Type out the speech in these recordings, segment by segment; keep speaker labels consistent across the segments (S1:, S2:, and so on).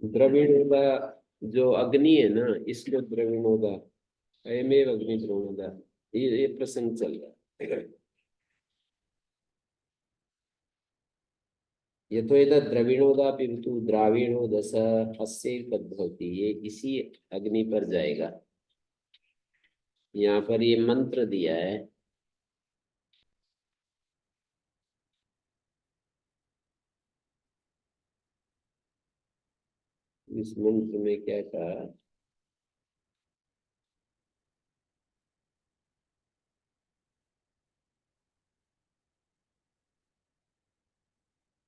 S1: द्रविणोदा जो अग्नि है ना, इसलिए द्रविणोदा अयमेव अग्नि द्रोणोदा, ये प्रसंग चल रहा है। ये तो इधर द्रविणोदा पिबतु द्राविणो दस हस्यैव तद्भवति, ये इसी अग्नि पर जाएगा। यहाँ पर ये मंत्र दिया है। इस मंत्र में क्या कहा?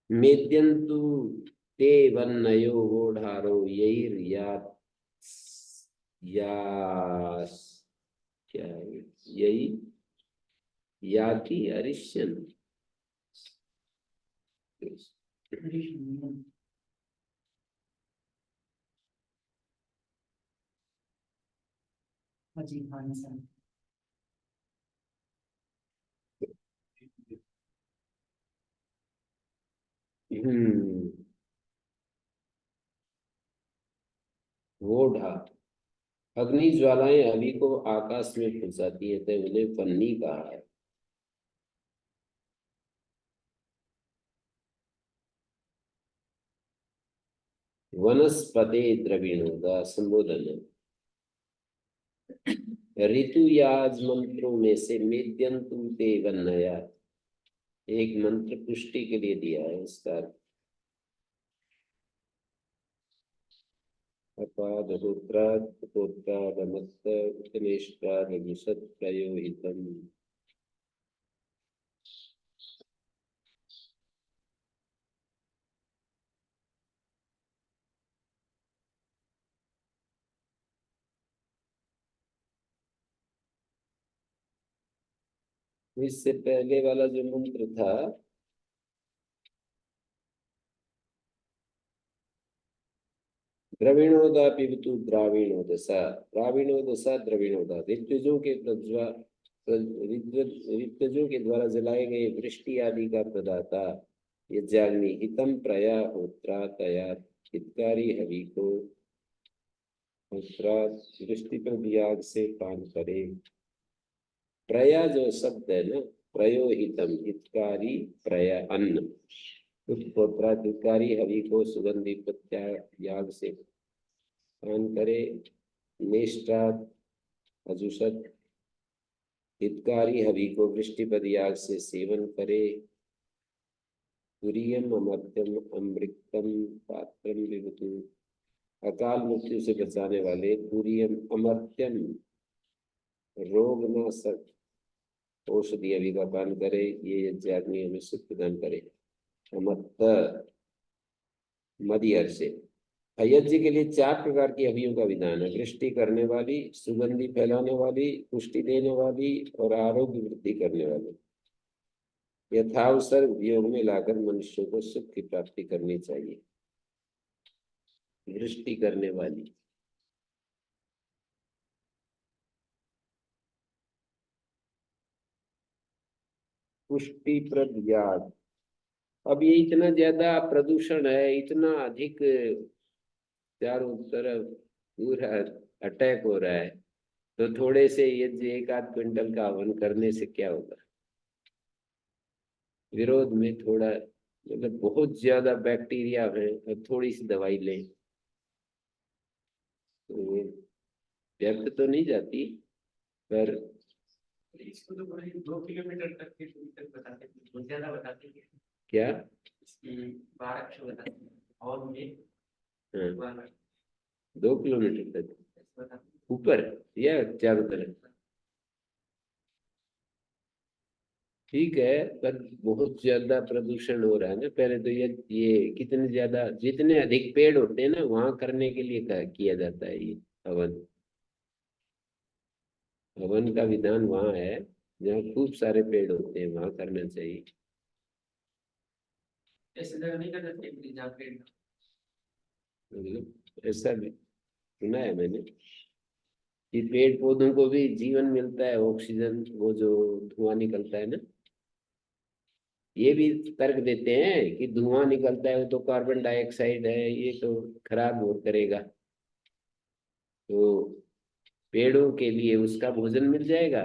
S1: मेद्यन्तु ते वन्नयो वोढारो यास क्या है? यही याति अरिष्यन। वोढा, अग्नि ज्वालाएं अभी को आकाश में फंसाती है, तो उन्हें वन्नी कहा है। वनस्पते द्रविणोदा संबोधन है। ऋतुयाज मंत्रों में से मेद्यन्तु ते वन्नया एक मंत्र पुष्टि के लिए दिया है। इसका अपाद रुद्राद पुत्रोत्राद अमस्त उत्तमेष्ट्राद लघुसत् प्रयोहितम्। इससे पहले वाला जो मंत्र था, द्रविणोदा पिबतु द्राविणोदसा द्राविणोदसा द्रविणोदा, ऋतुजों के ऋतुजों के द्वारा जलाए गए वृष्टि आदि का प्रदाता यज्ञाग्नि हितम प्रया होत्रा तया हितकारी हवि को वृष्टि पर याग से पान करे। प्रया जो शब्द है ना, प्रयोहितम हितकारी प्रया अन्न, हितकारी हवि को सुगंधी प्रत्या याग से पान करे। नेष्टात अजुषत, हितकारी हवि को वृष्टिपद याग से सेवन करे। तुरीयम अमर्त्यम अमृतम पात्रम विभुतु, अकाल मृत्यु से बचाने वाले तुरीयम अमर्त्यम रोग नाशक औषधि हवि का पान करे। ये यज्ञाग्नि हमें सुख प्रदान करे। अमर्त मदिहर से। यज्ञ के लिए 4 प्रकार की हवियों का विधान है। वृष्टि करने वाली, सुगंधि फैलाने वाली, पुष्टि देने वाली और आरोग्य वृद्धि करने वाली। यथावसर उपयोग में लाकर मनुष्यों को सुख की प्राप्ति करनी चाहिए। वृष्टि करने वाली, पुष्टिप्रद याग। अब ये इतना ज्यादा प्रदूषण है, इतना अधिक चारों तरफ पूरा अटैक हो रहा है, तो थोड़े से यज्ञ 1-8 क्विंटल का हवन करने से क्या होगा? विरोध में थोड़ा, मतलब बहुत ज्यादा बैक्टीरिया है, और थोड़ी सी दवाई लें तो ये व्यर्थ तो नहीं जाती, पर
S2: इसको तो 2 किलोमीटर तक के दूरी तक बताते हैं, बहुत ज्यादा बताते हैं।
S1: क्या
S2: 1200 बताते हैं, और ये
S1: 2 किलोमीटर तक ऊपर या चारों तरफ? ठीक है, पर बहुत ज्यादा प्रदूषण हो रहा है ना। पहले तो ये कितने ज्यादा, जितने अधिक पेड़ होते हैं ना वहां करने के लिए किया जाता है ये हवन। हवन का विधान वहां है जहाँ खूब सारे पेड़ होते हैं, वहां करना चाहिए।
S2: ऐसे जगह नहीं करना चाहिए जहाँ पेड़ ना
S1: मतलब ऐसा भी सुना है मैंने कि पेड़ पौधों को भी जीवन मिलता है, ऑक्सीजन, वो जो धुआं निकलता है ना, ये भी तर्क देते हैं कि धुआं निकलता है वो तो कार्बन डाइऑक्साइड है, ये तो खराब और करेगा। तो पेड़ों के लिए उसका भोजन मिल जाएगा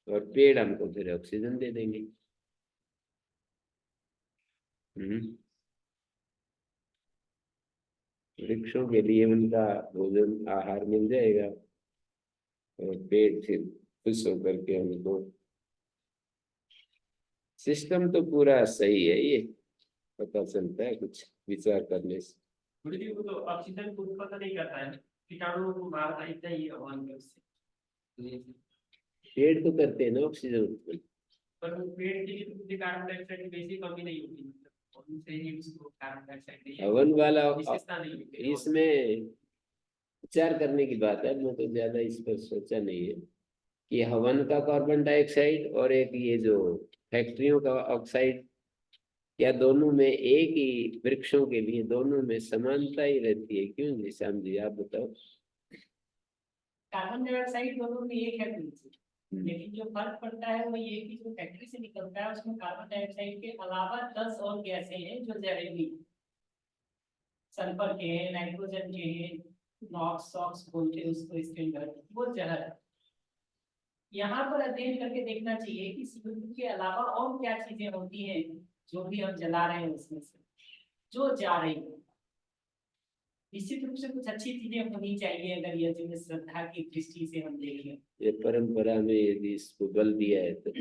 S1: और पेड़ हमको फिर ऑक्सीजन दे देंगे। हम्म। वृक्षों के लिए उनका भोजन आहार मिल जाएगा और पेड़ फिर खुश होकर के हमको। सिस्टम तो पूरा सही है ये, पता चलता है कुछ विचार करने से।
S2: गुरु जी। वो तो ऑक्सीजन को उत्पन्न नहीं करता है, कीटाणुओं को मारता इतना ही हवन में उससे।
S1: पेड़ तो करते हैं ना ऑक्सीजन उत्पन्न।
S2: पर वो पेड़ के लिए तो मुझे कार्बन डाइऑक्साइड की वैसी कमी नहीं होती, मतलब उनसे ही उसको कार्बन डाइऑक्साइड नहीं
S1: हवन वाला
S2: विशेषता नहीं होती।
S1: इसमें विचार करने की बात है, मैं तो ज्यादा इस पर सोचा नहीं है कि हवन का कार्बन डाइऑक्साइड और एक ये जो फैक्ट्रियों का ऑक्साइड, या दोनों में एक ही, वृक्षों के लिए दोनों में समानता ही रहती है। क्यों जी श्याम जी, आप बताओ।
S3: कार्बन डाइऑक्साइड दोनों में एक है तुलसी, लेकिन जो फर्क पड़ता है वो ये कि जो फैक्ट्री से निकलता है उसमें कार्बन डाइऑक्साइड के अलावा 10 और गैसें हैं जो जहरीली, सल्फर के हैं, नाइट्रोजन के हैं, नॉक्स सॉक्स बोलते हैं उसको इसके अंदर, वो जहर है। यहाँ पर अध्ययन करके देखना चाहिए कि CO2 के अलावा और क्या चीजें होती हैं जो भी हम जला रहे हैं उसमें से जो जा रही है। निश्चित रूप से कुछ अच्छी चीजें होनी चाहिए अगर ये जो श्रद्धा की दृष्टि से हम देखें।
S1: ये परंपरा में यदि इसको बल दिया है तो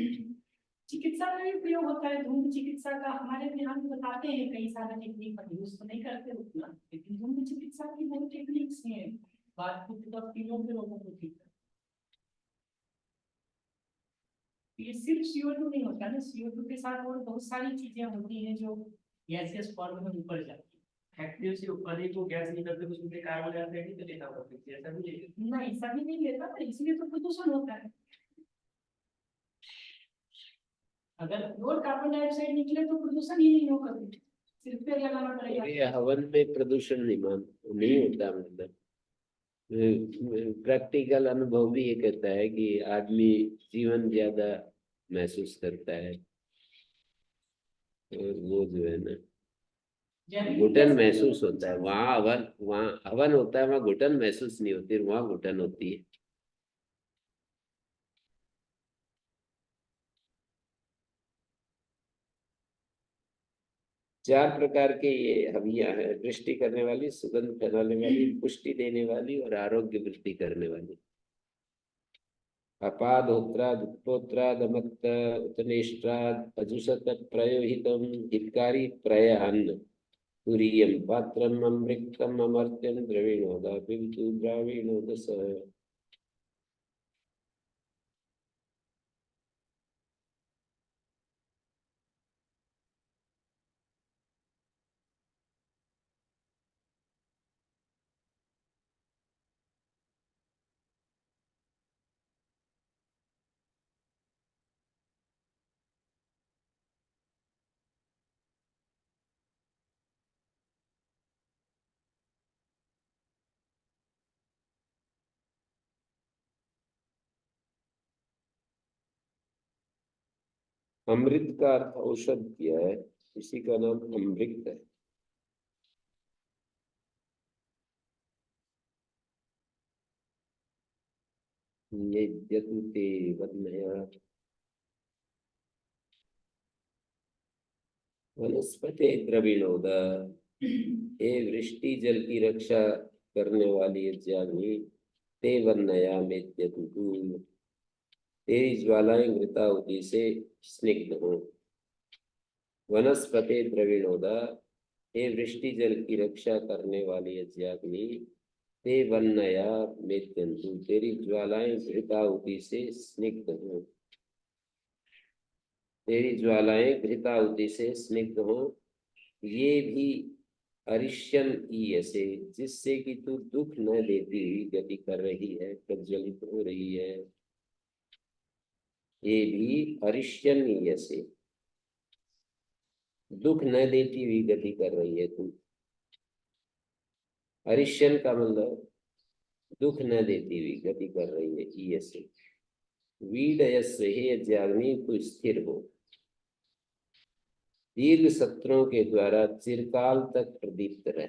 S3: चिकित्सा में भी प्रयोग होता है। धूम चिकित्सा का हमारे यहाँ बताते हैं, कई सारे टेक्निक का यूज तो नहीं करते उतना, लेकिन धूम चिकित्सा की बहुत टेक्निक्स हैं, बात तीनों के रोगों को ठीक है। ये सिर्फ CO2 नहीं होता ना, CO2 के साथ और बहुत सारी चीजें होती हैं जो गैसियस फॉर्म में ऊपर जाती है।
S2: फैक्ट्रियों से ऊपर ही वो गैस निकलते कुछ उनके कार्बन डाइऑक्साइड ही तो लेता होगा, फिर ऐसा भी लेगा।
S3: नहीं, सभी नहीं लेता ना, इसलिए तो प्रदूषण होता है। अगर प्योर कार्बन डाइऑक्साइड निकले तो प्रदूषण ही नहीं होगा, सिर्फ पेड़ लगाना पड़ेगा।
S1: ये हवन में प्रदूषण नहीं होता। मतलब प्रैक्टिकल अनुभव भी ये कहता है कि आदमी जीवन ज्यादा महसूस करता है, और वो जो है ना घुटन महसूस होता है। वहाँ हवन होता है, वहाँ घुटन महसूस नहीं होती, वहाँ घुटन होती है। चार प्रकार के ये हवियां हैं: वृष्टि करने वाली, सुगंध फैलाने वाली, पुष्टि देने वाली और आरोग्य वृद्धि करने वाली। अपादोत्राद उत्पोत्राद अमत्त उत्नेष्ट्राद अजुसत प्रयोहितम हितकारी प्रयहन तुरीयम पात्रम अमृतम अमर्त्यम द्रविणोदा पिबतु द्राविणोदस। अमृत का अर्थ औषध किया है, इसी का नाम अमृत है। ये यतुते वदनया वनस्पति द्रविणोद, हे वृष्टि जल की रक्षा करने वाली ज्ञानी, ते वन्नया में यतुतु, तेरी ज्वालाएं घृताहुति से स्निग्ध हो। वनस्पति द्रविणोदा, हे वृष्टि जल की रक्षा करने वाली अज्ञाग्नि, ते वन्नया मेत्यंतु, तेरी ज्वालाएं घृताहुति से स्निग्ध हो। तेरी ज्वालाएं घृताहुति से स्निग्ध हो, ये भी अरिष्यन ईयसे, जिससे कि तू दुख न देती हुई गति कर रही है, प्रज्वलित हो रही है। ये भी अरिष्यन ईयसे, दुख न देती हुई गति कर रही है तू। अरिष्यन का मतलब दुख न देती हुई गति कर रही है, ईयसे। वीडयस्व, हे अज्ञानी तू स्थिर हो, दीर्घ सत्रों के द्वारा चिरकाल तक प्रदीप्त रहे।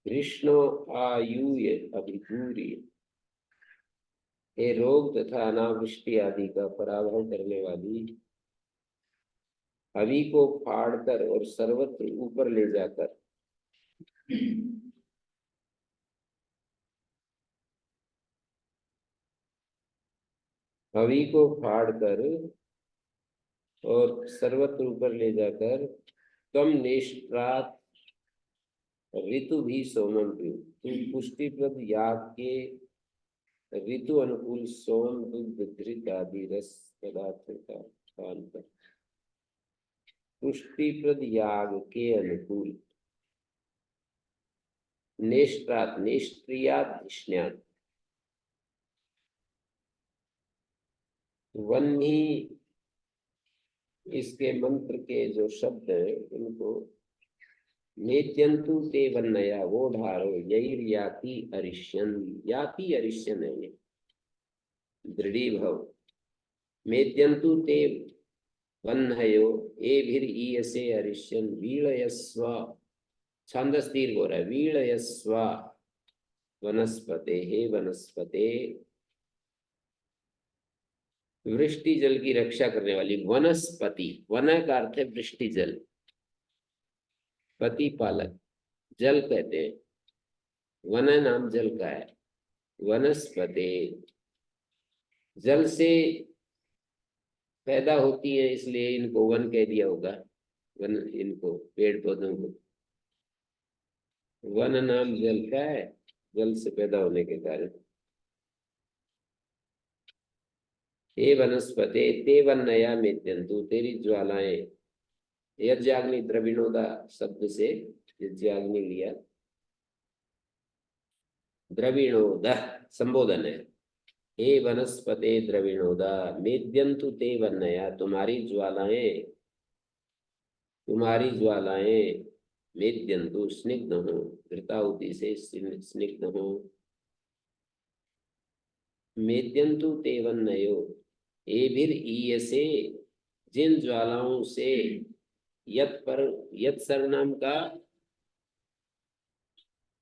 S1: कृष्णो आयुय अभिपूर्य, हे रोग तथा अनावृष्टि आदि का पराभव करने वाली, हवि को फाड़कर और सर्वत्र ऊपर ले जाकर हवि को फाड़कर और सर्वत्र ऊपर ले जाकर कम नेष्ट्रात ऋतु भी सोमम पीयू, तू पुष्टिप्रद याग के ऋतु अनुकूल सोम, दुग्ध, घृत आदि रस पदार्थों का पान कर। पुष्टिप्रद याग के अनुकूल, नेष्ट्रात नेष्ट्रियाधिष्ण्यात, वन्ही इसके मंत्र के जो शब्द हैं उनको नेत्यंतु ते वन्नया, वो ढारो यैर याति अरिष्यन, याति अरिष्यन है ये, दृढ़ी भव। मेत्यंतु ते वन्नयो एभिर ईयसे अरिष्यन, वीळयस्व, छांदस दीर्घ हो रहा है, वीळयस्व वनस्पते, हे वनस्पते, वृष्टि जल की रक्षा करने वाली वनस्पति, वन का अर्थ है वृष्टि जल, पति पालक, जल कहते हैं, वन नाम जल का है। वनस्पति जल से पैदा होती है, इसलिए इनको वन कह दिया होगा, वन इनको पेड़ पौधों को। वन नाम जल का है, जल से पैदा होने के कारण। हे वनस्पते ते वन्नया मेत्यंतु, तेरी ज्वालाएं, यज्ञाग्नि द्रविणोदा शब्द से यज्ञाग्नि लिया, द्रविणोदा संबोधन है। हे वनस्पते द्रविणोदा मेद्यंतु ते वन्नया, तुम्हारी ज्वालाएं मेद्यंतु स्निग्ध हो, घृताहुति से स्निग्ध हो। मेद्यंतु ते वन्नयो एभिर ईयसे, जिन ज्वालाओं से, यत सर्वनाम का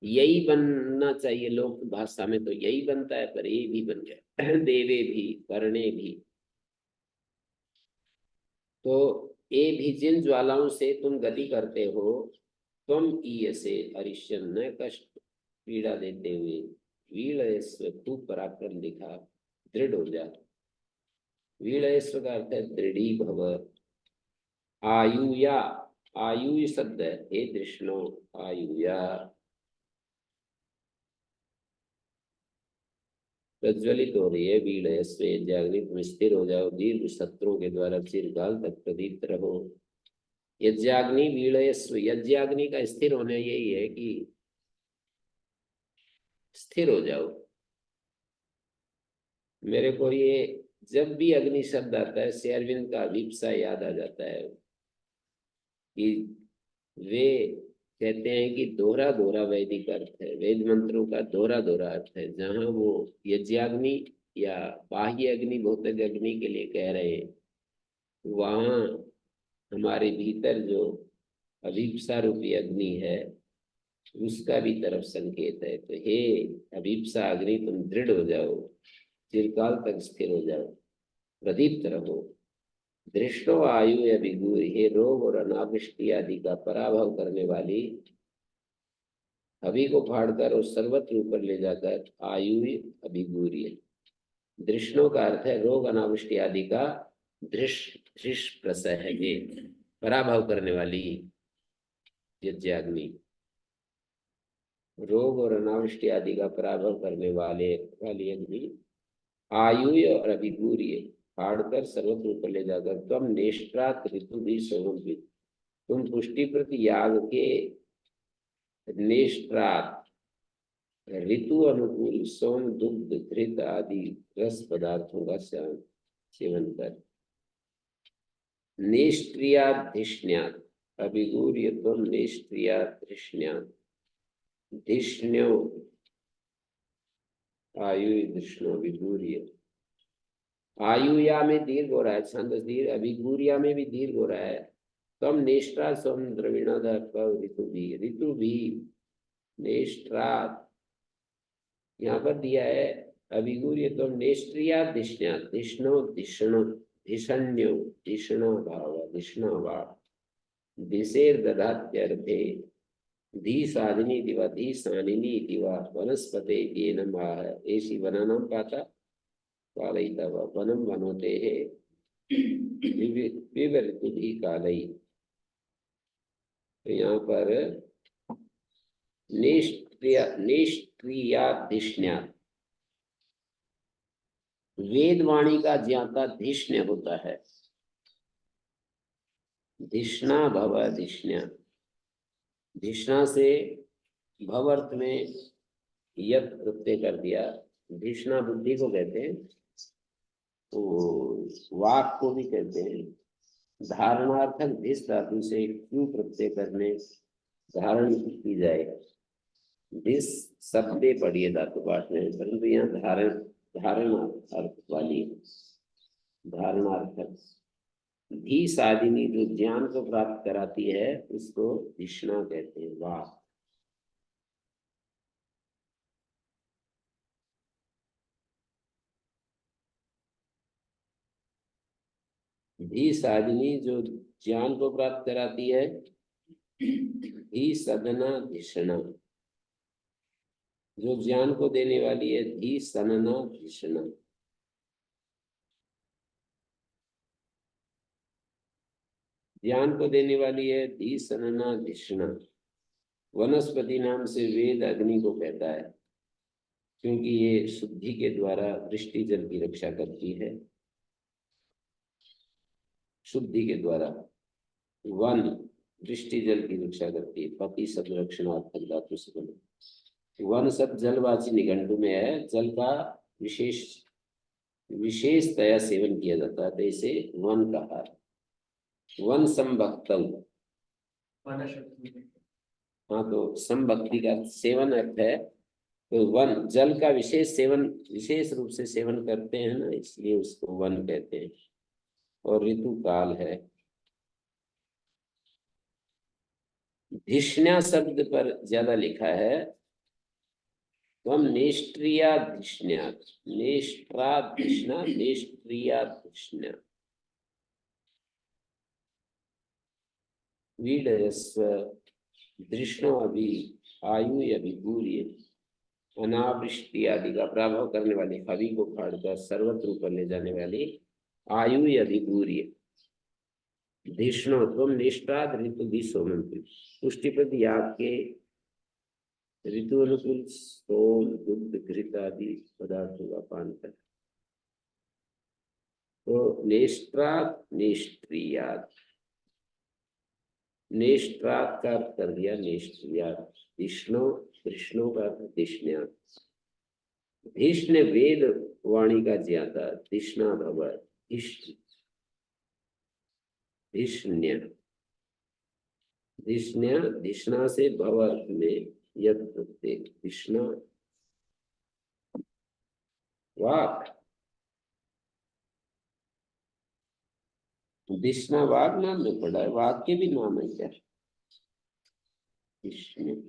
S1: यही बनना चाहिए, लोक भाषा में तो यही बनता है, पर ये भी बन गया, देवे भी, करणे भी। तो ए भी, जिन ज्वालाओं से तुम गति करते हो, तुम ईयसे अरिष्यन, न कष्ट पीड़ा देते हुए, वीळयस्व तू पराक्रम दिखा, दृढ़ हो जा। वीळयस्व का अर्थ है दृढ़ी भव। आयुया, आयु शब्द है, हे कृष्णो आयुया, प्रज्वलित हो रही है, वीळयस्व यज्ञाग्नि, तुम स्थिर हो जाओ, दीर्घ शत्रुओं के द्वारा चिरकाल तक प्रदीप्त रहो। यज्ञाग्नि वीळयस्व, यज्ञाग्नि का स्थिर होना यही है कि स्थिर हो जाओ। मेरे को ये जब भी अग्नि शब्द आता है, श्री अरविंद का अभिप्सा याद आ जाता है कि वे कहते हैं कि दोहरा दोहरा वैदिक अर्थ है, वेद मंत्रों का दोहरा दोहरा अर्थ है। जहाँ वो यज्ञाग्नि या बाह्य अग्नि, भौतिक अग्नि के लिए कह रहे हैं, वहाँ हमारे भीतर जो अभिप्सा रूपी अग्नि है, उसका भी तरफ संकेत है। तो हे अभिप्सा अग्नि, तुम दृढ़ हो जाओ, चिरकाल तक स्थिर हो जाओ, प्रदीप्त रहो। दृष्टो आयु अभिगूर, हे रोग और अनावृष्टि आदि का पराभव करने वाली, हवि को फाड़कर और सर्वत्र ऊपर ले जाकर आयु अभिगूर्य। दृष्टों का अर्थ है रोग अनावृष्टि आदि का धृष प्रसह, ये पराभव करने वाली यज्ञाग्नि। रोग और अनावृष्टि आदि का पराभव करने वाली अग्नि आयुय और अभिगूर्य फाड़कर सर्वत्र ऊपर ले जाकर तुम नेष्ट्रात ऋतु भी सोमि, तुम पुष्टि प्रति याग के नेष्ट्रात ऋतु अनुकूल सोम दुग्ध घृत आदि रस पदार्थों का सेवन कर। नेष्ट्रियाधिष्ण्यात् अभिगूर्य तुम नेष्ट्रियाधिष्ण्यात् धिष्ण्यो आयु धिष्णो विगूर्य। आयुया में दीर्घ हो रहा है, छंदस दीर्घ, अभिगूर्या में भी दीर्घ हो रहा है। तम नेष्ट्रा सोम द्रविणाद ऋतु भी नेष्ट्रा यहाँ पर दिया है अभिगूर्य तुम नेष्ट्रिया धिष्ण्या धिष्णो धिष्णो धिषण्यो धिषणो भाव धिष्णो भाव दिशेर दधात्यर्थे धी साधिनी दिवा धी सानिनी दिवा वनस्पते ये नमः ऐसी वनानाम पाता कालयिता वनम वनोते विवृति कालयी। तो यहाँ पर नेष्ट्रियाधिष्ण्या वेदवाणी का ज्ञाता धिष्ण्य होता है। धिष्णा भव धिष्ण्या, धिष्णा से भवर्त में यत प्रत्यय कर दिया। धिष्णा बुद्धि को कहते हैं, तो वाक को भी कहते हैं। धारणार्थक धिस धातु से क्यों प्रत्यय करने धारण की जाए। धिस शब्दे पढ़िए धातु पाठ में, परंतु यहाँ धारण अर्थ वाली धारणार्थक धी साधिनी जो ज्ञान को प्राप्त कराती है उसको धिष्णा कहते हैं। वाह, धी साधिनी जो ज्ञान को प्राप्त कराती है। धी सदना धिषणा जो ज्ञान को देने वाली है। धी सनना धिषणा ज्ञान को देने वाली है। धी सनना धिषणा वनस्पति नाम से वेद अग्नि को कहता है, क्योंकि ये शुद्धि के द्वारा वृष्टि जल की रक्षा करती है। शुद्धि के द्वारा वन वृष्टि जल की रक्षा करती है। पति शब्द रक्षणात्मक धातु से बने। वन शब्द जलवाची निघंटु में है। जल का विशेषतया सेवन किया जाता है, तो इसे वन कहा है। वन संभक्तम, हाँ, तो संभक्ति का सेवन अर्थ है। तो वन जल का विशेष रूप से सेवन करते हैं ना, इसलिए उसको वन कहते हैं। और ऋतु काल है। धिष्ण्या शब्द पर ज्यादा लिखा है। तो हम नेष्ट्रिया धिष्ण्या, नेष्ट्रा धिष्णा नेष्ट्रिया धिष्ण्या वीडयस्व दृष्णो अभी आयु अभिगूर्य अनावृष्टि आदि का प्रभाव करने वाले हवि को फाड़कर सर्वत्र ऊपर ले जाने वाली आयु अभिगूर्य धिष्णो तुम निष्ठाद ऋतु भी सोमंत्री पुष्टिपद याग के ऋतु अनुकूल सोम दुग्ध घृत आदि पदार्थों का पान कर। तो नेष्ट्रात नेष्ट्रियात, नेष्ट्रात का अर्थ कर दिया नेष्ट्रियात। धिष्णो कृष्णों का धिष्ण्या, धिष्ण वेद वाणी का ज्ञाता। धिष्णा भव धिष्ण्य, धिष्ण्य धिष्णा से भव अर्थ में यद प्रत्यय धिष्णा वाक। धिष्णा वाक नाम में पड़ा है, वाक के भी नाम है क्या। धिष्ण्य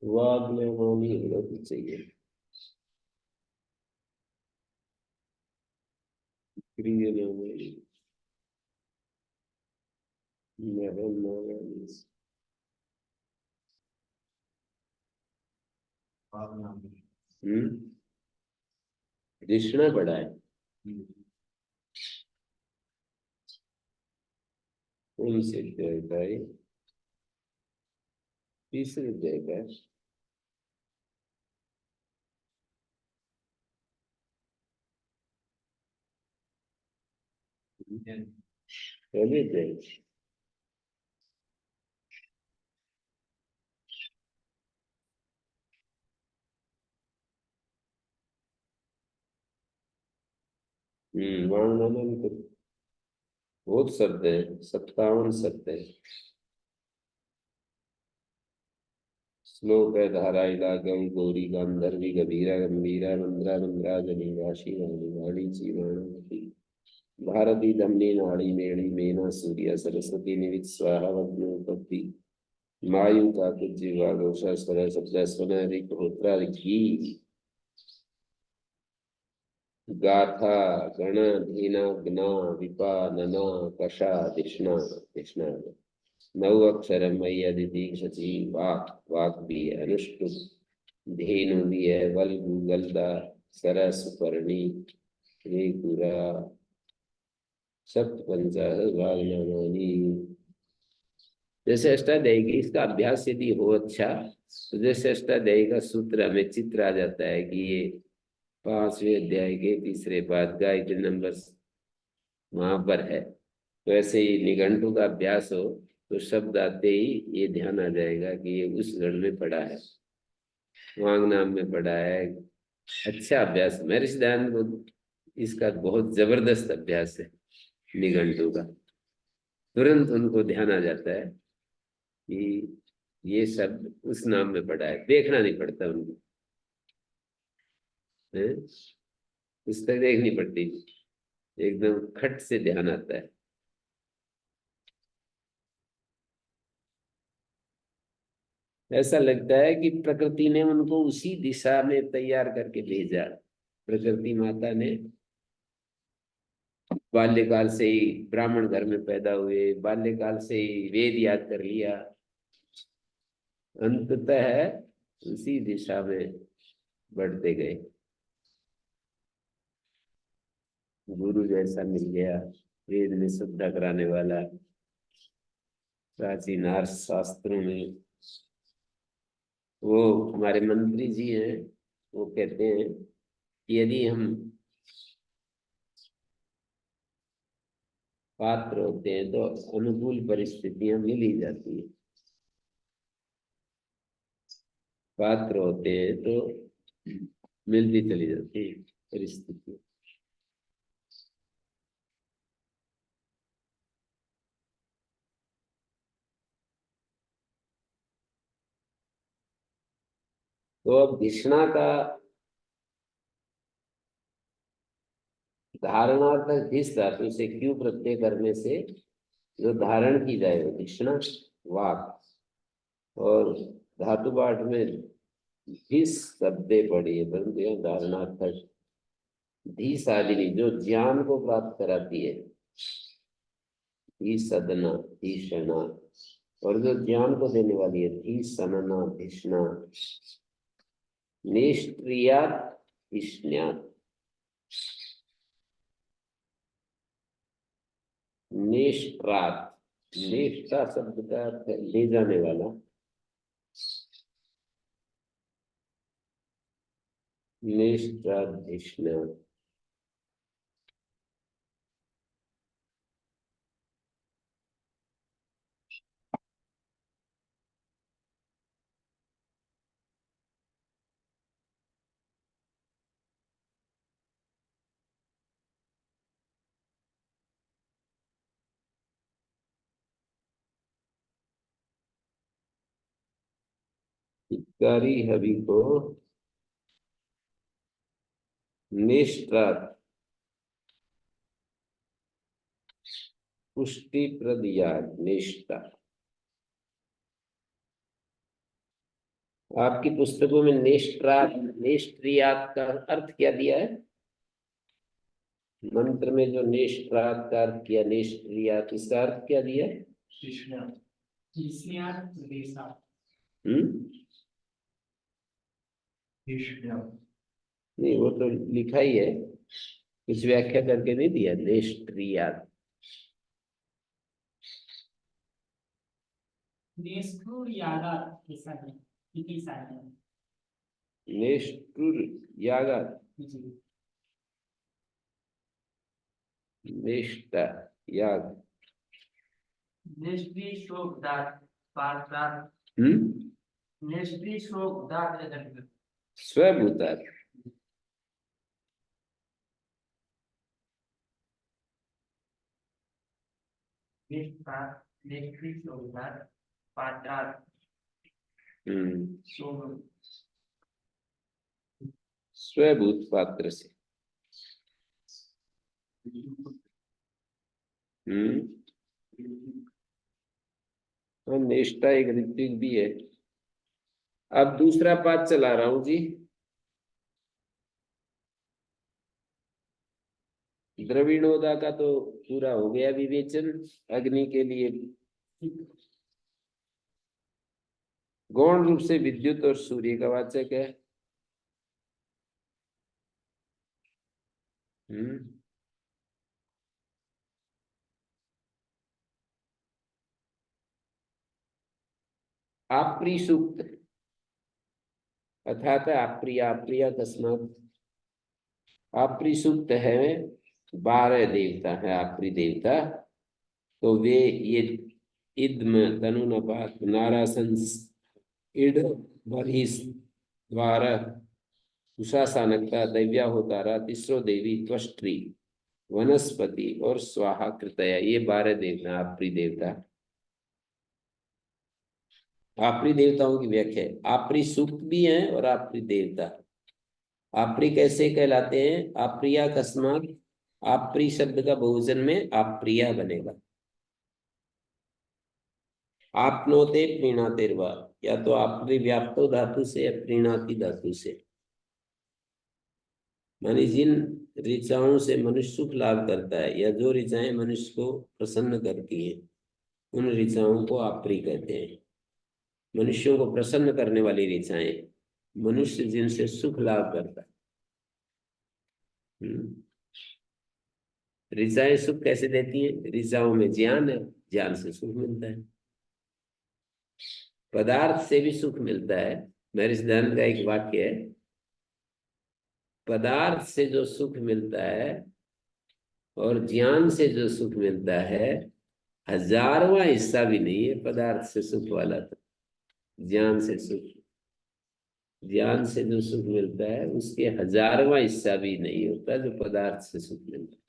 S1: वाग में होनी होना चाहिए। क्रिया में कृष्णा बड़ा है। कौन से अध्याय का है? तीसरे अध्याय का है। पहले अध्याय। वांगमय में तो बहुत शब्द है, 57 शब्द है। श्लोक है धारा इला गौ गौरी गांधर्वी गभीरा गंभीरा मंद्रा मंद्रा जनी राशि वाणी वाणी जीवाणी भारती धमनी नाड़ी मेड़ी मेना सूर्य सरस्वती निवित स्वाहा वग्नोपत्ति मायु का कुछ जीवा गौशा स्वर शब्द स्वनरी होत्रा घी गाथा गण धीना ज्ञा विपा नना कषा दिष्णा दिष्णा नव अक्षर मई अदिति शची वाक वाक भी है अनुष्टुप धेनु भी है वल गलदा सरस पर्णी रेकुरा सप्त पंचानी। जैसे अष्टाध्यायी की इसका अभ्यास यदि हो अच्छा तो जैसे अष्टाध्यायी का सूत्र हमें चित्र आ जाता है कि ये 5वें अध्याय के तीसरे पाद गायत्री नंबर वहां पर है। तो ऐसे ही निघंटु का अभ्यास हो तो शब्द आते ही ये ध्यान आ जाएगा कि ये उस गण में पड़ा है, वांग नाम में पड़ा है। अच्छा अभ्यास महर्षि दयानंद को इसका बहुत जबरदस्त अभ्यास है निघंटु का। तुरंत उनको ध्यान आ जाता है कि ये शब्द उस नाम में पड़ा है, देखना नहीं पड़ता उनको, पुस्तक देखनी पड़ती, एकदम खट से ध्यान आता है। ऐसा लगता है कि प्रकृति ने उनको उसी दिशा में तैयार करके भेजा। प्रकृति माता ने बाल्यकाल से ही ब्राह्मण घर में पैदा हुए, बाल्यकाल से ही वेद याद कर लिया, अंततः उसी दिशा में बढ़ते गए। गुरु जैसा मिल गया, वेद में शुद्ध कराने वाला। प्राचीन आर्ष शास्त्रों में वो हमारे मंत्री जी हैं, वो कहते हैं कि यदि हम पात्र होते हैं तो अनुकूल परिस्थितियां मिल ही जाती है। पात्र होते हैं तो मिलती चली जाती है परिस्थिति। तो अब धिषणा का धारणार्थक धिस धातु से क्यों प्रत्यय करने से जो धारण की जाए वो धिषणा वाक, और धातु पाठ में धिस शब्दे पड़ी है परंतु यह धारणार्थक धी साधिनी जो ज्ञान को प्राप्त कराती है, धी सदना धीषणा, और जो ज्ञान को देने वाली है धी सनना धिषणा। निष्क्रियात धिष्ण्यात, निष्क्रात, निष्ठा शब्द का अर्थ है ले जाने वाला, निष्क्रात धिष्ण्यात। हितकारी हवि को निष्क्रात पुष्टि प्रद याग निष्ठा। आपकी पुस्तकों में निष्क्रात निष्क्रियात का अर्थ क्या दिया है? मंत्र में जो निष्क्रात का अर्थ किया निष्क्रियात, इसका अर्थ क्या दिया है?
S3: कृष्णयार्थ देशा।
S1: नहीं, वो तो लिखा ही है, कुछ व्याख्या करके नहीं दिया। नेष्ट्रियात,
S3: नेस्क्रूर यागात ऐसा है, इतनी सारी है।
S1: नेष्ट्रुर यागात,
S3: जी।
S1: नेष्टा याग।
S2: नेस्ट्री शोक दात पात्रात। नेस्ट्री शोक दात एदर।
S1: स्वभूतात्,
S2: नेस्ट्री शोक दात पात्रात। शोक
S1: स्वभूत पात्र से। और नेष्टा एक ऋत्विक भी है। अब दूसरा पाठ चला रहा हूं जी। द्रविणोदा का तो पूरा हो गया विवेचन। अग्नि के लिए गौण रूप से विद्युत और सूर्य का वाचक है। आप्री सूक्त अर्थात अप्रिया, अप्रिया तस्मात्। आप्री सूक्त है, 12 देवता है आप्री देवता। तो वे ये इद्म तनुनपात नारासंस इड बहिस द्वार उषासानकता दैव्या होतारा तिस्रो देवी त्वष्ट्री वनस्पति और स्वाहा कृतया, ये 12 देवता आप्री देवता। आप्री देवताओं की व्याख्या है। आप्री सूक्त भी है और आप्री देवता। आप्री कैसे कहलाते हैं? आप्रिया कस्मात, आप्री शब्द का बहुवचन में आप्रिया बनेगा। आपनोते प्रीणातेर्वा, या तो आप्री व्याप्तो धातु से या प्रीणाति धातु से। मानी जिन ऋचाओं से मनुष्य सुख लाभ करता है या जो ऋचाएं मनुष्य को प्रसन्न करती हैं, उन ऋचाओं को आप्री कहते हैं। मनुष्यों को प्रसन्न करने वाली ऋचाएं, मनुष्य जिनसे सुख लाभ करता है। ऋचाएं सुख कैसे देती हैं? ऋचाओं में ज्ञान है, ज्ञान से सुख मिलता है। पदार्थ से भी सुख मिलता है। महर्षि दयानंद का एक वाक्य है, पदार्थ से जो सुख मिलता है और ज्ञान से जो सुख मिलता है, 1000वां हिस्सा भी नहीं है पदार्थ से सुख वाला। तो ज्ञान से सुख, ज्ञान से जो सुख मिलता है उसके 1000वां हिस्सा भी नहीं होता जो पदार्थ से सुख मिलता है।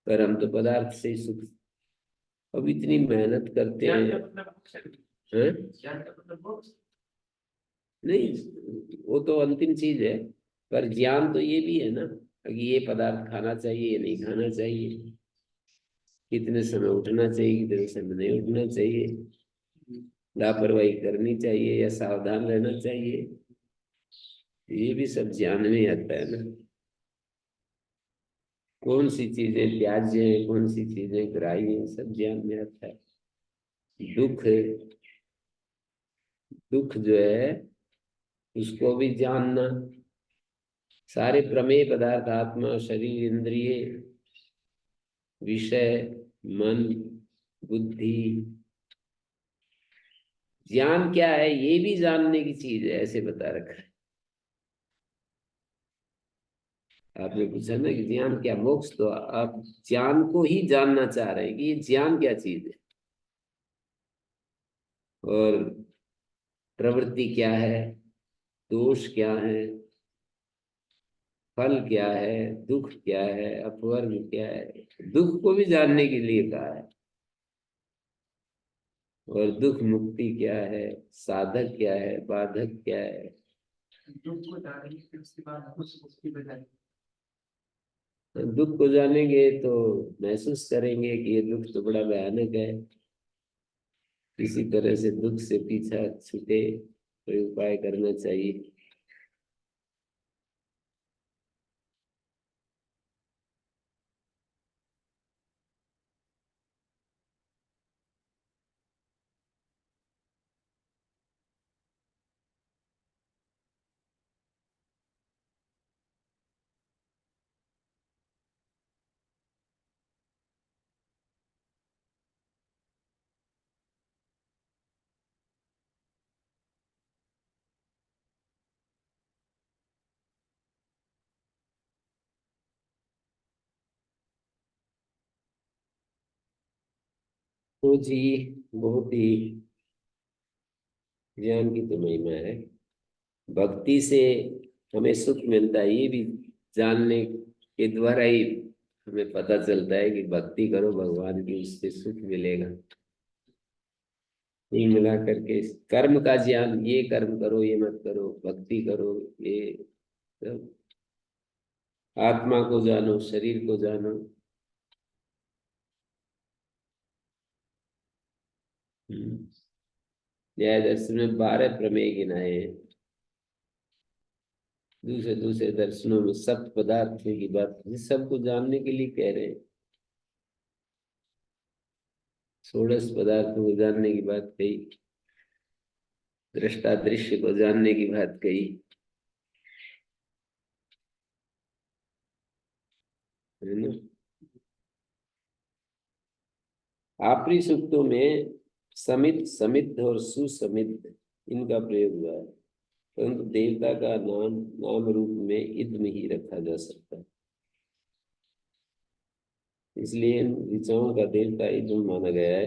S1: पर हम तो पदार्थ से ही सुख, अब इतनी मेहनत करते हैं। नहीं, वो तो अंतिम चीज है, पर ज्ञान तो ये भी है ना कि ये पदार्थ खाना चाहिए, ये नहीं खाना चाहिए, कितने समय उठना चाहिए, कितने समय नहीं उठना चाहिए, लापरवाही करनी चाहिए या सावधान रहना चाहिए, ये भी सब ज्ञान में ही आता है ना। कौन सी चीजें त्याज्य है, कौन सी चीजें ग्राह्य है, सब ज्ञान में आता है। दुख है, दुख जो है उसको भी जानना। सारे प्रमेय पदार्थ, आत्मा, शरीर, इंद्रिय, विषय, मन, बुद्धि, ज्ञान क्या है ये भी जानने की चीज है, ऐसे बता रखा है। आपने पूछा ना कि ज्ञान क्या, मोक्ष, तो आप ज्ञान को ही जानना चाह रहे हैं कि ये ज्ञान क्या चीज है और प्रवृत्ति क्या है, दोष क्या है, फल क्या है, दुख क्या है, अपवर्ग क्या है। दुख को भी जानने के लिए कहा है। और दुख मुक्ति क्या है, साधक क्या है, बाधक क्या है।
S2: दुख को जानेंगे फिर उसके बाद कुछ मुक्ति बजाएंगे।
S1: दुख को जानेंगे तो महसूस करेंगे कि ये दुख तो बड़ा भयानक है, किसी तरह से दुख से पीछा छूटे, कोई उपाय करना चाहिए। तो जी बहुत ही ज्ञान की तो महिमा है। भक्ति से हमें सुख मिलता है, ये भी जानने के द्वारा ही हमें पता चलता है कि भक्ति करो भगवान की, उससे सुख मिलेगा। ये मिला करके कर्म का ज्ञान, ये कर्म करो ये मत करो, भक्ति करो, ये सब आत्मा को जानो, शरीर को जानो। न्याय दर्शन में 12 प्रमेय गिनाए हैं। दूसरे दूसरे दर्शनों में सब पदार्थों की बात, इस सबको जानने के लिए कह रहे हैं। षोडश पदार्थों को जानने की बात कही, दृष्टा दृश्य को जानने की बात कही, है ना। आपरी सूक्तों में समित, समिद्ध और सुसमिद्ध इनका प्रयोग हुआ है, परंतु देवता का नाम नाम रूप में इद्म ही रखा जा सकता है, इसलिए इन ऋचाओं का देवता इद्म माना गया है।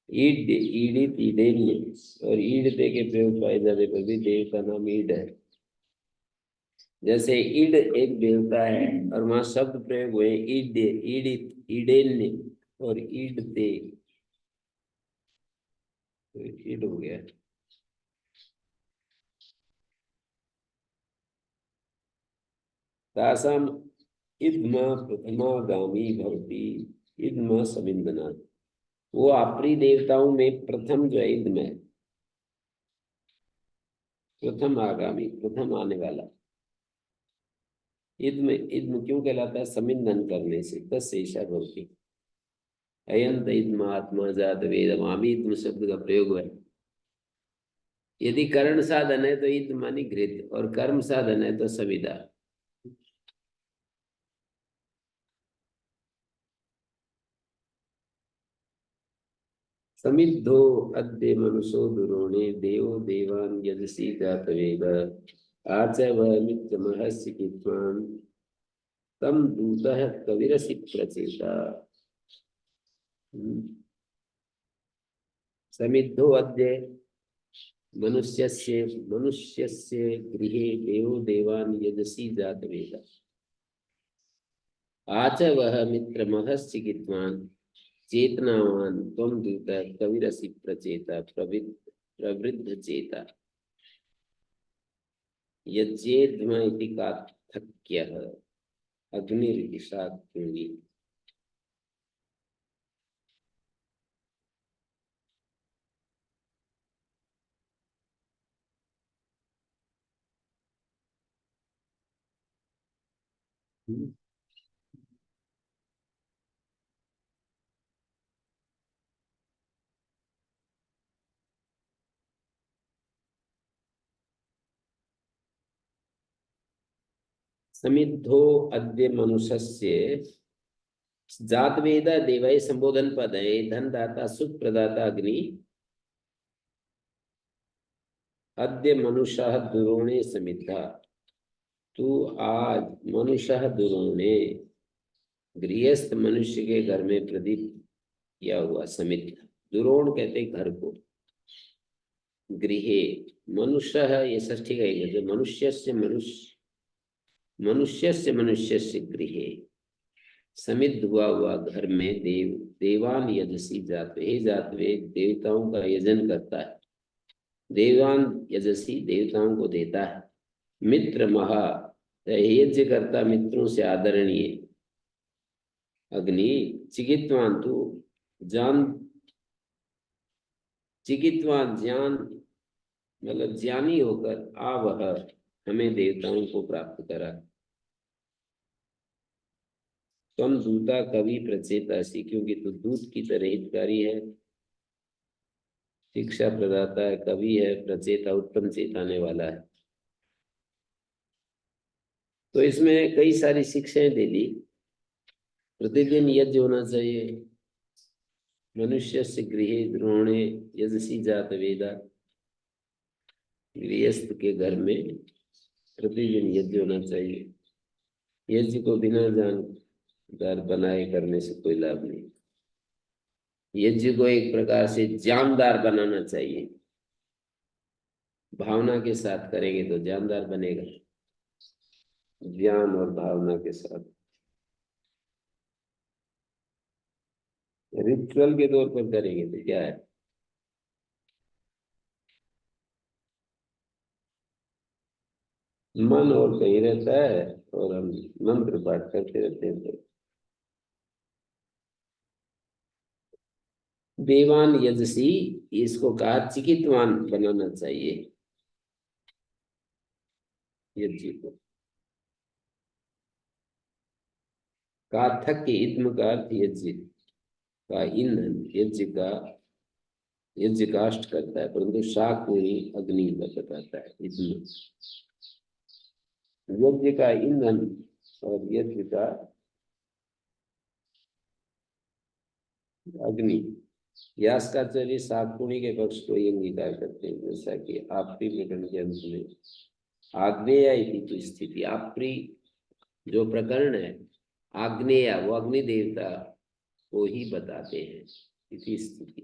S1: ईड, ईडित, ईडेन्य और ईडते के प्रयोग पाए जाने पर भी देव का नाम ईड है। जैसे ईड एक देवता है और वहां शब्द प्रयोग हुए ईड, ईडित, ईडेन्य और ईडते, तो ईड हो गया। तासाम इद्म प्रथमागामी भवति इद्म समिंदना। वो आपरी देवताओं में प्रथम जो है इद्म है, प्रथम आगामी, प्रथम आने वाला। इद्म, इद्म क्यों कहलाता है? समिंदन करने से, तस्य ईशा भवति। अयंत इद्म आत्मा जात वेदम, आमी इद्म शब्द का प्रयोग है। यदि कर्ण साधन है तो इद्म मानी घृत, और कर्म साधन है तो सविदा। समिद्धो अद्य मनुषो दुरोणे देवो देवान यजसी जातवेद आचव मित्रमहस्य कित्वान् तम दूतः कविरसि प्रचेता। समिद्धो अद्य मनुष्यस्य मनुष्यस्य गृहे देवो देवान यजसी जातवेद आचवः मित्रमहस्य कित्वान् चेतनावान त्वं दूतः कविरसि प्रचेता प्रवृद्ध चेता। यज्ञेद्म इति कार्थक्यः अग्निरिति शाक्युनि। समिद्धो अद्य मनुष्यस्य जातवेद देवै संबोधन पद है। धन दाता सुख प्रदाता अग्नि। अद्य मनुष्य दुरोणे समिद्धा, तू आज मनुष्य दुरोणे, गृहस्थ मनुष्य के घर में प्रदीप किया हुआ समिद्ध। दुरोण कहते घर को, गृहे मनुष्य है, ये षष्ठी का एक है। मनुष्य से मनुष्य, मनुष्य से मनुष्य से गृहे, समिद्ध हुआ घर में देव देवान यजसी जातवे, हे जातवे देवताओं का यजन करता है। देवान यजसी देवताओं को देता है। मित्र महा यज्ञ करता मित्रों से आदरणीय। अग्नि चिकित्वान तू जान, चिकित्वान ज्ञान मतलब ज्ञानी होकर आ वह हमें देवताओं को प्राप्त करा। तुम दूता कवि प्रचेता सी, क्योंकि तू दूत की तरह हितकारी है, शिक्षा प्रदाता है, कवि है, प्रचेता उत्तम चेताने वाला है। तो इसमें कई सारी शिक्षाएं दे दी। प्रतिदिन यज्ञ होना चाहिए। मनुष्य से गृहे द्रोणे यजसी जात वेदा, गृहस्थ के घर में प्रतिदिन यज्ञ होना चाहिए। यज्ञ को बिना जानकार बनाए करने से कोई लाभ नहीं। यज्ञ को एक प्रकार से जानदार बनाना चाहिए। भावना के साथ करेंगे तो जानदार बनेगा, ज्ञान और भावना के साथ। रिचुअल के तौर पर करेंगे तो क्या है, मन और कहीं रहता है और हम मंत्र पाठ करते रहते हैं। तो देवान यजसी, इसको कहा चिकित्वान बनाना चाहिए यज्ञ को। काथक के इत्म का अर्थ यज्ञ का ईंधन, यज्ञ काष्ट करता है, परंतु शाकूनी अग्नि बताता है। इत्म यज्ञ का ईंधन और यज्ञ का अग्नि। यास्काचार्य शाकूनी के पक्ष को ही अंगीकार करते हैं, जैसा कि आपरी प्रकरण के अंत में आग्नेय इति तो स्थिति, आपरी जो प्रकरण है आग्नेय, वो अग्नि देवता को ही बताते हैं इति स्थिति।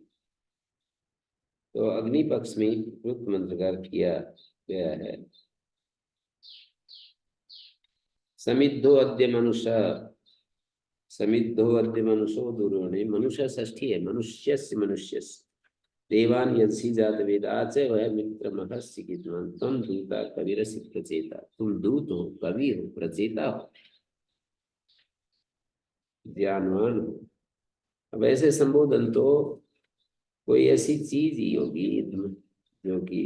S1: तो अग्नि पक्ष में रुत मंत्रकार किया गया है। समिद्धो अद्य मनुष्य, समिद्धो अद्य मनुष्यो दुर्वणे, मनुष्य षष्ठी है, मनुष्यस्य मनुष्यस्य। देवान यदि जात वेदाच वह मित्र महर्षिकित्वान तम दूता कविरसि प्रचेता। तुम दूत हो, कवि हो, प्रचेता हो, ज्ञानवान हो। अब ऐसे संबोधन तो कोई ऐसी चीज ही होगी जो कि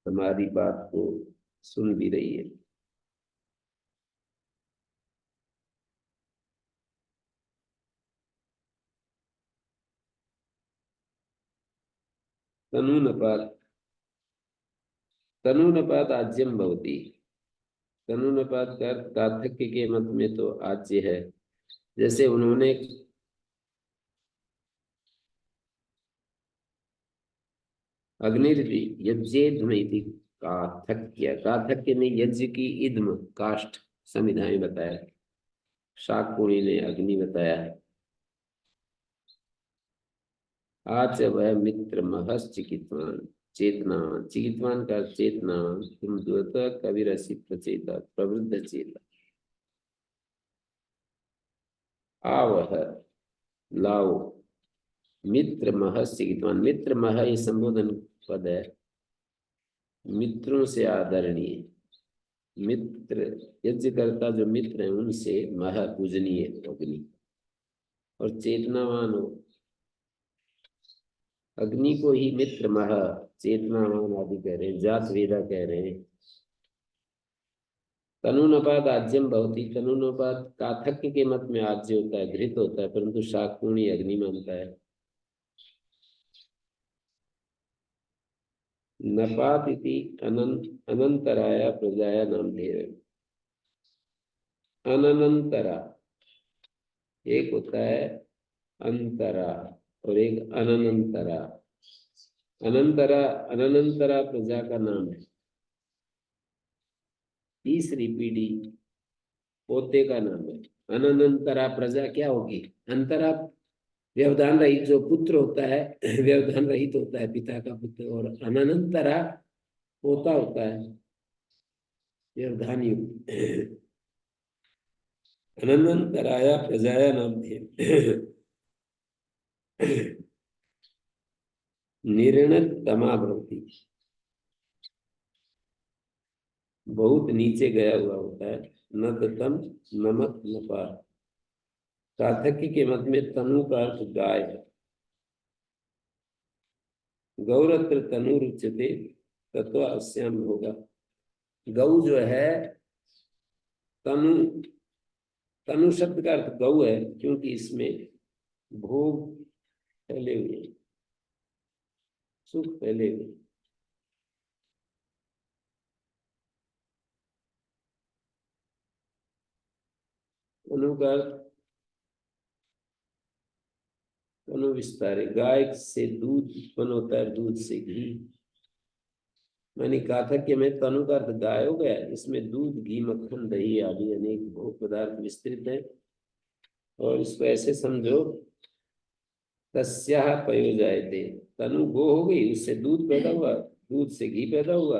S1: हमारी बात को सुन भी रही है। तनूनपात, तनूनपात आज्यम भवति। तनूनपात का अर्थ काथक्य के मत में तो आज्य है। जैसे उन्होंने अग्निर्वि यज्ञेध्म इति काथक्य, काथक्य ने यज्ञ की इद्म काष्ठ संविधान बताया, शाकपुरी ने अग्नि बताया है। आज वह मित्र महस चिकित्वान, चेतना, चिकित्वान का चेतना, तुम द्वत कविरसि प्रचेता, प्रवृद्ध चेता। आवह लाओ, मित्र महस चिकित्वान, मित्र मह ये संबोधन पद है, मित्रों से आदरणीय। मित्र यज्ञ करता जो मित्र है उनसे मह पूजनीय अग्नि, और चेतनावान हो, अग्नि को ही मित्र मह चेतनावान आदि कह रहे हैं, जात वेदा कह रहे हैं। तनूनपात आज्यम भवति, तनूनपात काथक्य के मत में आज्य होता है, घृत होता है, परंतु शाकपूर्णी अग्नि मानता है। नपात इति अनंतराया प्रजाया नाम धेय। अनंतरा एक होता है अंतरा और एक अनंतरा। अनंतरा, अनंतरा प्रजा का नाम है, तीसरी पीढ़ी पोते का नाम है। अनंतरा प्रजा क्या होगी, अंतरा व्यवधान रहित जो पुत्र होता है, व्यवधान रहित होता है पिता का पुत्र, और अनंतरा पोता होता है व्यवधान युक्त। अनंतराया प्रजाया नाम थे। निर्णतमा भवति, बहुत नीचे गया हुआ होता है। नतम नमक नपा, सार्थक्य के मत में तनु का अर्थ गाय है। गौरत्र तनु रुच्यते तत्व अस्याम होगा। गौ जो है, तनु, तनु शब्द का अर्थ गौ है, क्योंकि इसमें भोग फैले हुए, सुख फैले हुए। तनु का अर्थ तनु विस्तार, गाय से दूध उत्पन्न होता है, दूध से घी। मैंने कहा था कि मैं तनु का अर्थ गाय हो गया, इसमें दूध, घी, मक्खन, दही आदि अनेक भोग पदार्थ विस्तृत है। और इसको ऐसे समझो, तस्याः पयो जायते, तनु गो हो गई, उससे दूध पैदा हुआ, दूध से घी पैदा हुआ।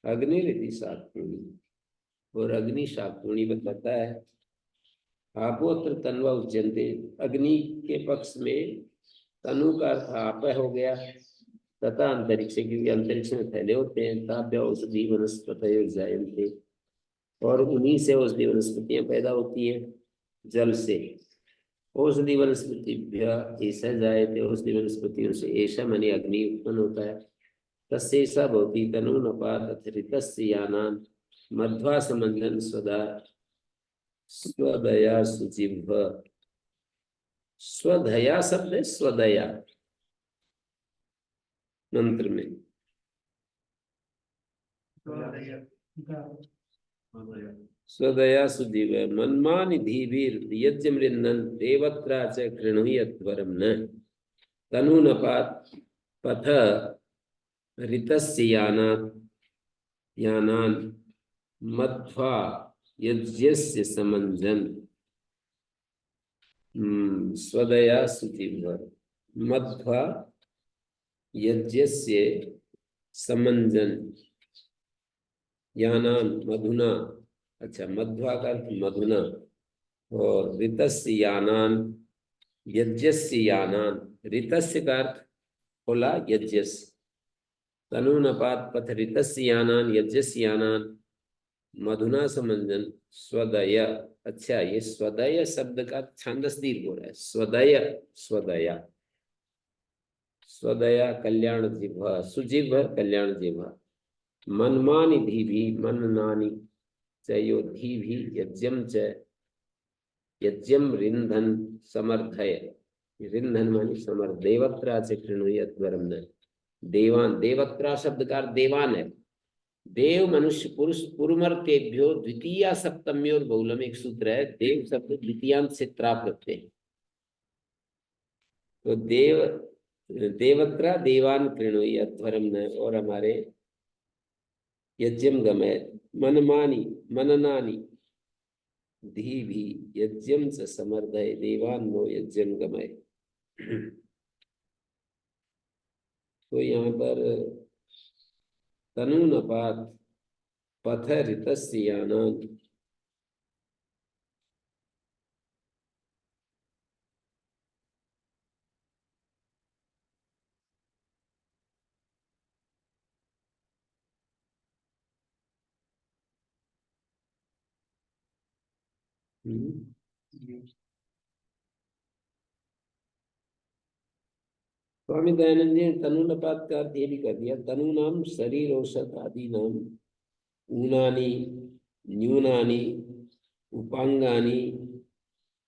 S1: अग्निरिति शाक्तूणी, और अग्नि शाक्तूणी बताता है। आपोत्र तन्वा उच्यन्ते, अग्नि के पक्ष में तनु का अर्थ आप हो गया, तथा अंतरिक्ष, क्योंकि अंतरिक्ष में फैले होते हैं। ताभ्य औषधि वनस्पतयो जायन्ते, और उन्हीं से औषधि वनस्पतियां पैदा होती हैं, जल से। औषधि वनस्पतिभ्य ऐसा जायते, औषधि वनस्पतियों से ऐसा माने अग्नि उत्पन्न होता है। तस्यैषा भवति तनूनपात् अथरितस्य यानान् मध्वा समंजन स्वदा स्वदया शुचिभ। स्वदया शब्द है, स्वदया मंत्र में। स्वदया सुजीव मन्मानि धीभिर यज्ञमृन्दन् देवत्रा च कृणुयद्वरं न तनूनपात् पथ ऋतस्य यानान् मध्वा यज्ञस्य समंजन। स्वदया सुजीव मध्वा यज्ञस्य समंजन यानान मधुना, अच्छा मध्वा का अर्थ मधुना, और ऋतस्य यानान यज्ञस्य यानान, ऋतस्य का अर्थ खोला यज्ञस्य, तनूनपात् पथ ऋतस्य यानान यज्ञस्य यानान मधुना समंजन स्वदय। अच्छा, ये स्वदय शब्द का छांदस दीर्घ हो रहा है, स्वदय स्वदया, स्वदया कल्याण जिह्वा, सुजिह्वा कल्याण जिह्वा। मनमानि धीभि मननानि चयो धीभि यज्ञम च यज्ञम रिंधन समर्थय, रिंधन मानी समर्थ। देवत्रा च कृणुयात् वरं न, देवान, देवत्रा शब्द का देवान है। देव मनुष्य पुरुष पुरुमर्तेभ्यो द्वितीया सप्तम्योर बहुलम, एक सूत्र है, देव शब्द द्वितीयांत से प्राप्त करते हैं। तो देव देवत्रा देवान कृणुयात् वरं न, और हमारे यज्ञम गमय मनमानी मननानी धीभि यज्ञम च समर्दय देवान नो यज्ञम गमय। तो यहाँ पर तनूनपात् पथ ऋतस्य यानान्, स्वामी दयानंद जी ने तनूनपात का अर्थ ये भी कर दिया, तनु नाम शरीर औषध आदि नाम ऊनानी न्यूनानी उपांगानी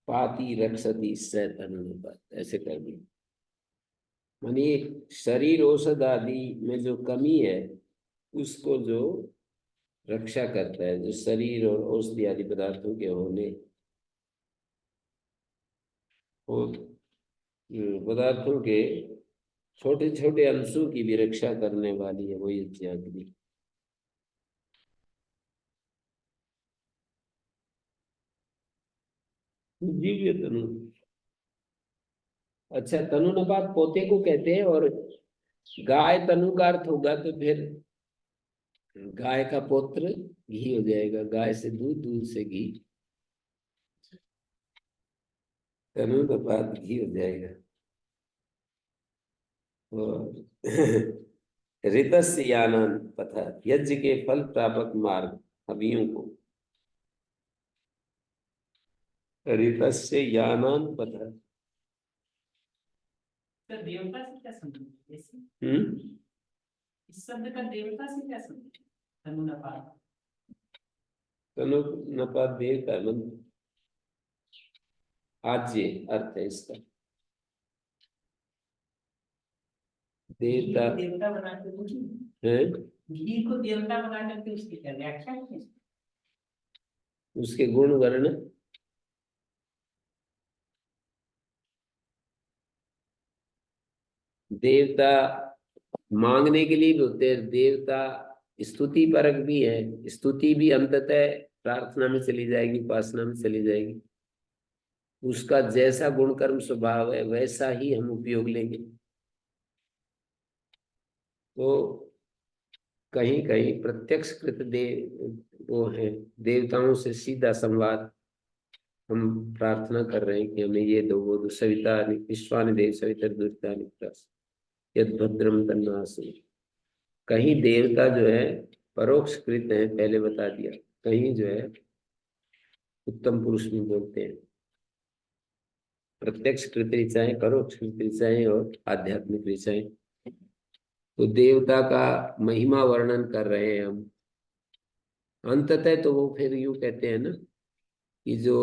S1: पाति रक्षति स तनूनपात, ऐसे कर दिया। मानी शरीर औषध आदि में जो कमी है उसको जो रक्षा करता है, जो शरीर और औषधि आदि पदार्थों के होने, पदार्थों के छोटे छोटे अंशों की भी रक्षा करने वाली है वो यज्ञाग्नि। जीव तनु, अच्छा तनुनपात पोते को कहते हैं, और गाय तनु का अर्थ होगा तो फिर गाय का पुत्र घी हो जाएगा, गाय से दूध, दूध से घी, तनुनपात घी हो जाएगा। और ऋतस्य यानान पथा, यज्ञ के फल प्रापक मार्ग हवियों को, ऋतस्य यानान पथा।
S3: तो देवता से क्या संबंध है जैसे? इस शब्द का देवता से क्या संबंध है? तनुनपात,
S1: तनुनपात देवता मन आज्य अर्थ है इसका, देवता
S3: देवता बना के
S1: है,
S3: घी को देवता बना करके उसकी क्या व्याख्या है?
S1: उसके गुण वर्ण, देवता मांगने के लिए भी होते हैं, देवता स्तुति परक भी है, स्तुति भी अंततः प्रार्थना में चली जाएगी, उपासना में चली जाएगी। उसका जैसा गुण कर्म स्वभाव है वैसा ही हम उपयोग लेंगे। तो कहीं कहीं प्रत्यक्ष कृत देव वो है, देवताओं से सीधा संवाद हम प्रार्थना कर रहे हैं कि हमें ये दो वो दो, सविता विश्वानि देव सविता दुरितानि प्रस यद भद्रम तन्नासु। कहीं देवता जो है परोक्ष कृत है, पहले बता दिया, कहीं जो है उत्तम पुरुष में बोलते हैं। प्रत्यक्ष कृत ऋचाएं, परोक्ष कृत ऋचाएं और आध्यात्मिक ऋचाएं। तो देवता का महिमा वर्णन कर रहे हैं हम। अंततः तो वो फिर यूं कहते हैं ना कि जो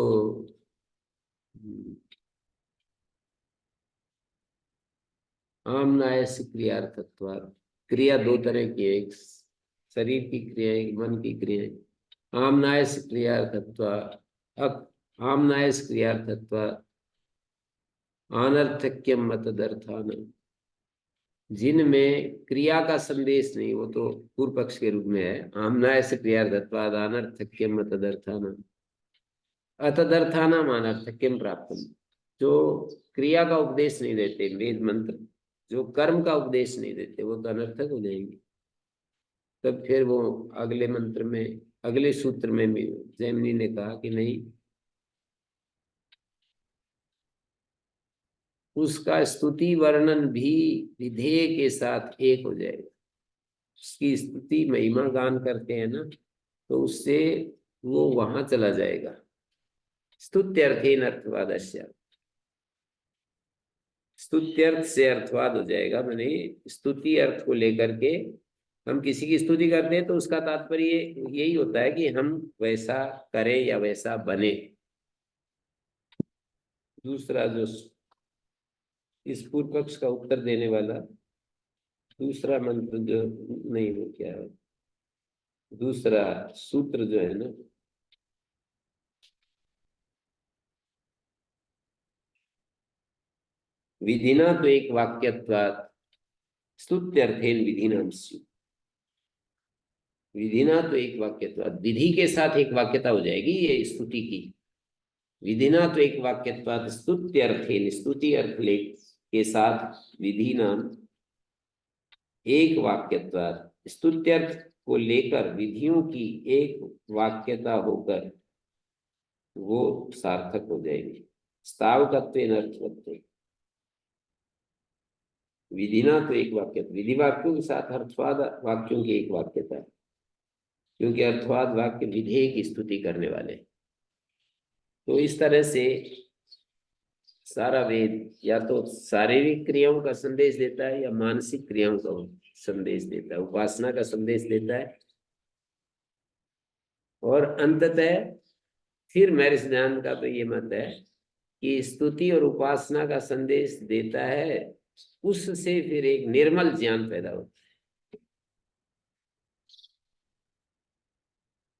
S1: आमनायस क्रियार्थत्वात्, क्रिया दो तरह की है, एक शरीर की क्रिया, एक मन की क्रिया। आमनायस क्रियार्थत्वा आमनायस क्रियार्थत्वा अनर्थक्यम मतदर्थान। जिनमें क्रिया का संदेश नहीं, वो तो पूर्व पक्ष के रूप में है। आमनायस क्रियार्थत्वाद अनर्थक्यम मतदर्थान अतदर्थानाम अनर्थक्यम प्राप्त। जो क्रिया का उपदेश नहीं देते वेद मंत्र, जो कर्म का उपदेश नहीं देते, वो तो अनर्थक हो जाएंगे। तब फिर वो अगले मंत्र में, अगले सूत्र में भी जैमिनी ने कहा कि नहीं, उसका स्तुति वर्णन भी विधेय के साथ एक हो जाएगा। उसकी स्तुति महिमा गान करते हैं ना, तो उससे वो वहां चला जाएगा। स्तुत्यर्थेन अर्थवादस्य, स्तुत्यर्थ से अर्थवाद हो जाएगा। मैंने स्तुति अर्थ को लेकर के हम किसी की स्तुति करते हैं तो उसका तात्पर्य यही होता है कि हम वैसा करें या वैसा बने। दूसरा जो इस पूर्व पक्ष का उत्तर देने वाला दूसरा मंत्र जो नहीं, वो क्या है, दूसरा सूत्र जो है ना, विधिना तो एक वाक्यत्वात् स्तुत्यर्थेन विधिनाम स्युः। विधिना तो एक वाक्यत्वात्, विधि के साथ एक वाक्यता हो जाएगी ये स्तुति की। विधिना तो एक वाक्यत्वात् स्तुत्यर्थेन, स्तुति अर्थ ले के साथ विधि नाम एक वाक्यत्वात्, स्तुत्यर्थ को लेकर विधियों की एक वाक्यता होकर वो सार्थक हो जाएगी। स्थावकत्वेन अर्थवत्व, विधिना तो एक वाक्य, विधि वाक्यों के साथ अर्थवाद वाक्यों की एक वाक्यता है, क्योंकि अर्थवाद वाक्य विधेय की स्तुति करने वाले। तो इस तरह से सारा वेद या तो शारीरिक क्रियाओं का संदेश देता है या मानसिक क्रियाओं का संदेश देता है, उपासना का संदेश देता है। और अंततः फिर मेरे सिद्धांत का तो ये मत है कि स्तुति और उपासना का संदेश देता है, उससे फिर एक निर्मल ज्ञान पैदा होता है।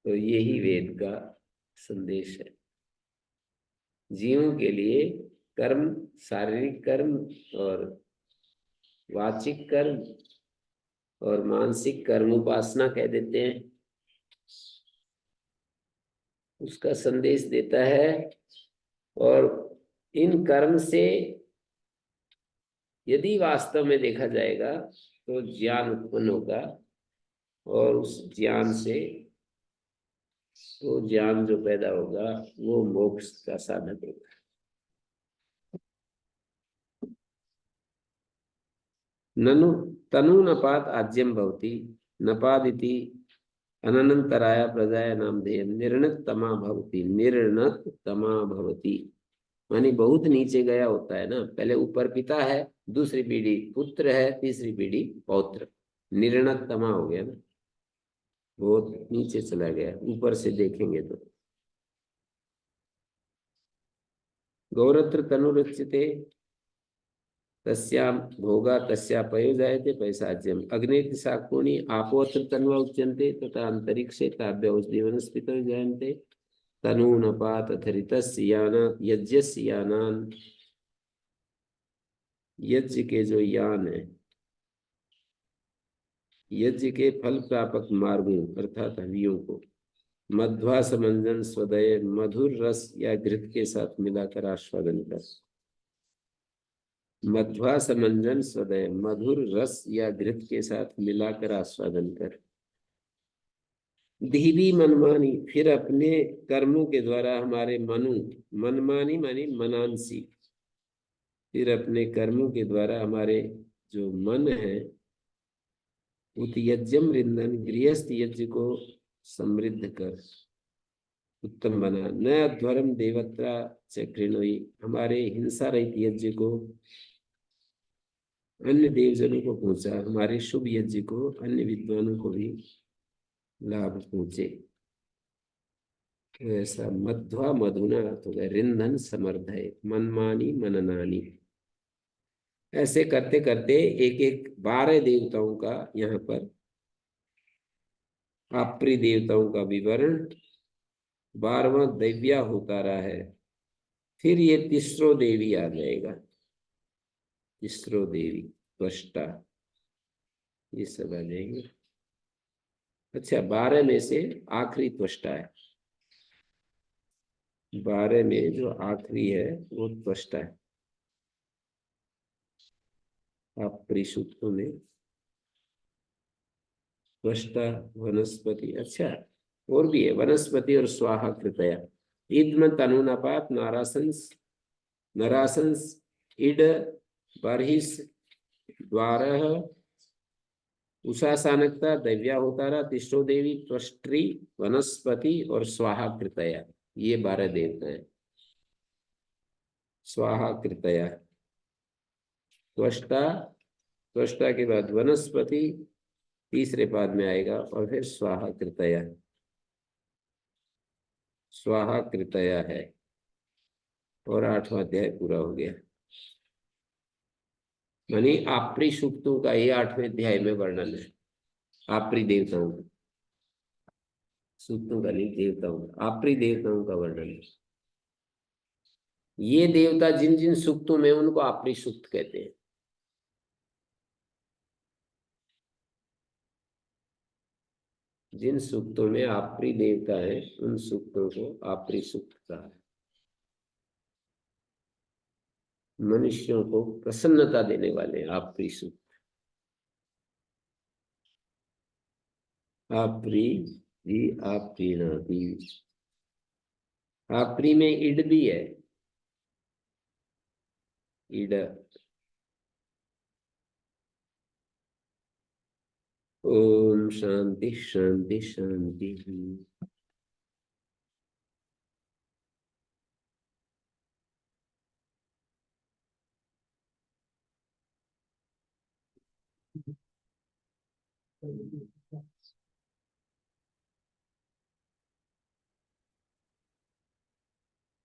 S1: तो यही वेद का संदेश है। जीवों के लिए कर्म, शारीरिक कर्म और वाचिक कर्म और मानसिक कर्म उपासना कह देते हैं, उसका संदेश देता है। और इन कर्म से यदि वास्तव में देखा जाएगा तो ज्ञान उत्पन्न होगा, और उस ज्ञान से वो ज्ञान जो पैदा होगा वो मोक्ष का साधक होगा। ननु तनु नपात आज्यम भवति, नपादिति अनंतराय प्रजाया नाम धेय निर्णत तमा भवति, निर्णत तमा भवति। मानी बहुत नीचे गया होता है ना, पहले ऊपर पिता है, दूसरी पीढ़ी पुत्र है, तीसरी पीढ़ी पौत्र, निर्णत तमा हो गया ना, बहुत नीचे चला गया ऊपर से देखेंगे तो। गौरत्र तनुरुच्यते तस्याम भोगा तस्या पयो जायते पैसाज्यम, अग्नेति शाकोनि आपोत्र तन्वा उच्यन्ते तथा अंतरिक्षे ताभ्य औषधि वनस्पतयो जायन्ते तनूनपात अथरितस्य यानात् यज्ञस्य यानान्, यज्ञ के जो यान है, यज्ञ के फल प्रापक मार्गों अर्थात हवियों को, मध्वा समंजन स्वदय, मधुर रस या घृत के साथ मिलाकर आस्वादन कर। मध्वा समंजन स्वदय, मधुर रस या घृत के साथ मिलाकर आस्वादन कर। धीवी मनमानी, फिर अपने कर्मों के द्वारा हमारे मनु, मनमानी मानी मनांसी, फिर अपने कर्मों के द्वारा हमारे जो मन है, उत्यज्यम रिंदन, गृहस्थ यज्ञ को समृद्ध कर, उत्तम बना। न अध्वरम देवत्रा चक्रिणोई, हमारे हिंसा रहित यज्ञ को अन्य देवजनों को पहुंचा, हमारे शुभ यज्ञ को अन्य विद्वानों को भी लाभ पहुंचे। तो ऐसा मध्वा मधुना अर्थ हो गया, रिंधन समर्धय, मनमानी मननानी। ऐसे करते करते एक एक 12 देवताओं का यहाँ पर आपरी देवताओं का विवरण 12वां दैव्या होता रहा है। फिर ये तीसरो देवी आ जाएगा, तीसरो देवी त्वष्टा, ये सब आ जाएंगे। अच्छा, 12 में से आखिरी त्वष्टा है, 12 में जो आखिरी है वो त्वष्टा है। आपरी सूक्तों में त्वष्टा वनस्पति, अच्छा और भी है, वनस्पति और स्वाहा कृपया। इद्म तनुनापात नारासंस, नरासंस इड बर्हिस द्वारः उषासानकता दैव्या होतारा तिष्ठो देवी त्वष्ट्री वनस्पति और स्वाहा कृतया, ये 12 देवता है। स्वाहा कृतया त्वष्टा, त्वष्टा के बाद वनस्पति तीसरे पाद में आएगा और फिर स्वाहा कृतया, स्वाहा कृतया है। और 8वां अध्याय पूरा हो गया। मानी आपरी सूक्तों का ये 8वें अध्याय में वर्णन है, आपरी देवताओं का, सूक्तों का नहीं, देवताओं का, आपरी देवताओं का वर्णन है। ये देवता जिन जिन सूक्तों में, उनको आपरी सूक्त कहते हैं। जिन सूक्तों में आपरी देवता है, उन सूक्तों को आपरी सूक्त कहा है। मनुष्यों को प्रसन्नता देने वाले आपरी सूक्त। आपरी भी, आपरी नाती, आपरी में इड भी है, इड। ओम शांति शांति शांति।